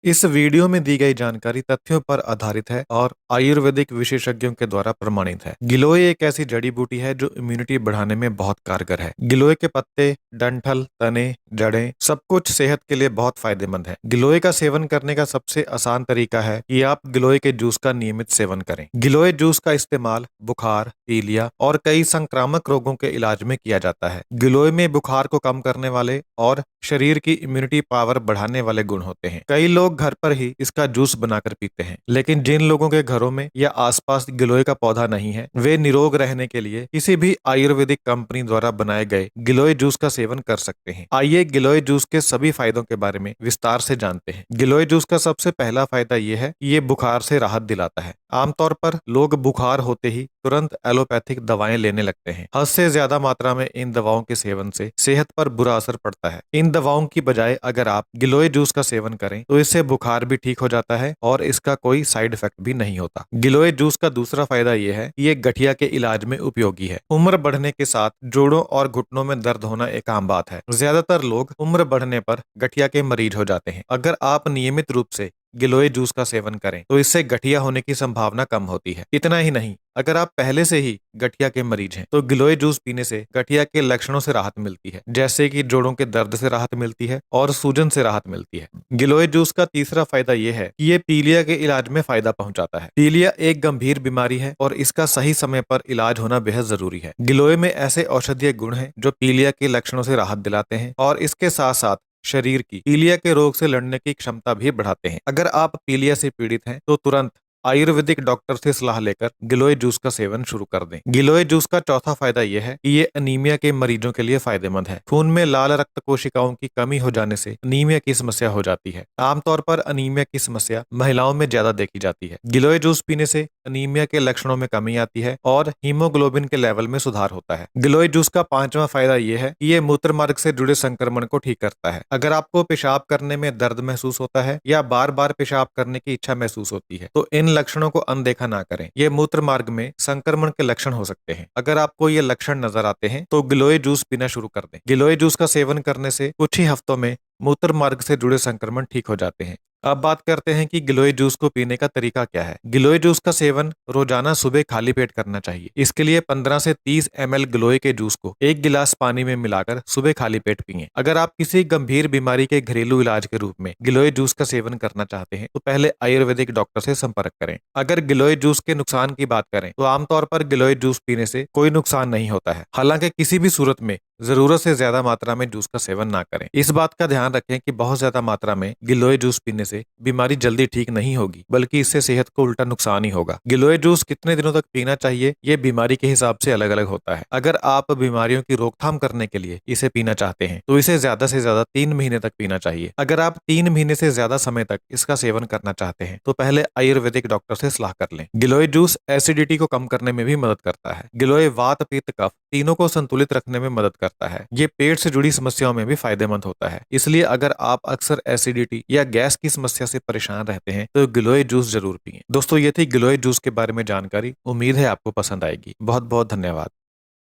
इस वीडियो में दी गई जानकारी तथ्यों पर आधारित है और आयुर्वेदिक विशेषज्ञों के द्वारा प्रमाणित है। गिलोय एक ऐसी जड़ी बूटी है जो इम्यूनिटी बढ़ाने में बहुत कारगर है। गिलोय के पत्ते, डंठल, तने, जड़ें सब कुछ सेहत के लिए बहुत फायदेमंद है। गिलोय का सेवन करने का सबसे आसान तरीका है कि आप गिलोय के जूस का नियमित सेवन करें। गिलोय जूस का इस्तेमाल बुखार, पीलिया और कई संक्रामक रोगों के इलाज में किया जाता है। गिलोय में बुखार को कम करने वाले और शरीर की इम्यूनिटी पावर बढ़ाने वाले गुण होते हैं। कई लोग घर पर ही इसका जूस बनाकर पीते हैं, लेकिन जिन लोगों के घरों में या आसपास गिलोय का पौधा नहीं है, वे निरोग रहने के लिए किसी भी आयुर्वेदिक कंपनी द्वारा बनाए गए गिलोय जूस का सेवन कर सकते हैं। आइए गिलोय जूस के सभी फायदों के बारे में विस्तार से जानते हैं। गिलोय जूस का सबसे पहला फायदा ये है कि ये बुखार से राहत दिलाता है। आमतौर पर लोग बुखार होते ही तुरंत एलोपैथिक दवाएं लेने लगते हैं। हद से ज्यादा मात्रा में इन दवाओं के सेवन से सेहत पर बुरा असर पड़ता है। इन दवाओं की बजाय अगर आप गिलोय जूस का सेवन करें तो इससे बुखार भी ठीक हो जाता है और इसका कोई साइड इफेक्ट भी नहीं होता। गिलोय जूस का दूसरा फायदा यह है कि ये गठिया के इलाज में उपयोगी है। उम्र बढ़ने के साथ जोड़ों और घुटनों में दर्द होना एक आम बात है। ज्यादातर लोग उम्र बढ़ने पर गठिया के मरीज हो जाते हैं। अगर आप नियमित रूप से गिलोय जूस का सेवन करें तो इससे गठिया होने की संभावना कम होती है। इतना ही नहीं, अगर आप पहले से ही गठिया के मरीज हैं तो गिलोय जूस पीने से गठिया के लक्षणों से राहत मिलती है, जैसे कि जोड़ों के दर्द से राहत मिलती है और सूजन से राहत मिलती है। गिलोय जूस का तीसरा फायदा यह है कि ये पीलिया के इलाज में फायदा पहुंचाता है। पीलिया एक गंभीर बीमारी है और इसका सही समय पर इलाज होना बेहद जरूरी है। गिलोय में ऐसे औषधीय गुण हैं जो पीलिया के लक्षणों से राहत दिलाते हैं और इसके साथ साथ शरीर की पीलिया के रोग से लड़ने की क्षमता भी बढ़ाते हैं। अगर आप पीलिया से पीड़ित हैं तो तुरंत आयुर्वेदिक डॉक्टर से सलाह लेकर गिलोय जूस का सेवन शुरू कर दें। गिलोय जूस का चौथा फायदा यह है कि ये अनीमिया के मरीजों के लिए फायदेमंद है। खून में लाल रक्त कोशिकाओं की कमी हो जाने से अनीमिया की समस्या हो जाती है। आमतौर पर अनीमिया की समस्या महिलाओं में ज्यादा देखी जाती है। गिलोय जूस पीने से अनीमिया के लक्षणों में कमी आती है और हीमोग्लोबिन के लेवल में सुधार होता है। गिलोय जूस का पांचवा फायदा यह है कि ये मूत्र मार्ग से जुड़े संक्रमण को ठीक करता है। अगर आपको पेशाब करने में दर्द महसूस होता है या बार बार पेशाब करने की इच्छा महसूस होती है तो इन लक्षणों को अनदेखा ना करें। ये मूत्र मार्ग में संक्रमण के लक्षण हो सकते हैं। अगर आपको ये लक्षण नजर आते हैं तो गिलोय जूस पीना शुरू कर दें। गिलोय जूस का सेवन करने से कुछ ही हफ्तों में मूत्र मार्ग से जुड़े संक्रमण ठीक हो जाते हैं। अब बात करते हैं कि गिलोय जूस को पीने का तरीका क्या है। गिलोय जूस का सेवन रोजाना सुबह खाली पेट करना चाहिए। इसके लिए 15 से 30 ml गिलोय के जूस को एक गिलास पानी में मिलाकर सुबह खाली पेट पिएं। अगर आप किसी गंभीर बीमारी के घरेलू इलाज के रूप में गिलोय जूस का सेवन करना चाहते हैं तो पहले आयुर्वेदिक डॉक्टर से संपर्क करें। अगर गिलोय जूस के नुकसान की बात करें तो आमतौर पर गिलोय जूस पीने से कोई नुकसान नहीं होता है। हालांकि किसी भी सूरत में जरूरत से ज्यादा मात्रा में जूस का सेवन ना करें। इस बात का ध्यान रखें कि बहुत ज्यादा मात्रा में गिलोय जूस पीने से बीमारी जल्दी ठीक नहीं होगी, बल्कि इससे सेहत को उल्टा नुकसान ही होगा। गिलोय जूस कितने दिनों तक पीना चाहिए ये बीमारी के हिसाब से अलग अलग होता है। अगर आप बीमारियों की रोकथाम करने के लिए इसे पीना चाहते हैं तो इसे ज्यादा से ज्यादा 3 महीने तक पीना चाहिए। अगर आप 3 महीने से ज्यादा समय तक इसका सेवन करना चाहते हैं तो पहले आयुर्वेदिक डॉक्टर से सलाह कर लें। गिलोय जूस एसिडिटी को कम करने में भी मदद करता है। गिलोय वात, पित्त, कफ तीनों को संतुलित रखने में मदद करता है। ये पेट से जुड़ी समस्याओं में भी फायदेमंद होता है। इसलिए अगर आप अक्सर एसिडिटी या गैस की समस्या से परेशान रहते हैं तो गिलोय जूस जरूर पिएं। दोस्तों, ये थी गिलोय जूस के बारे में जानकारी। उम्मीद है आपको पसंद आएगी। बहुत बहुत धन्यवाद।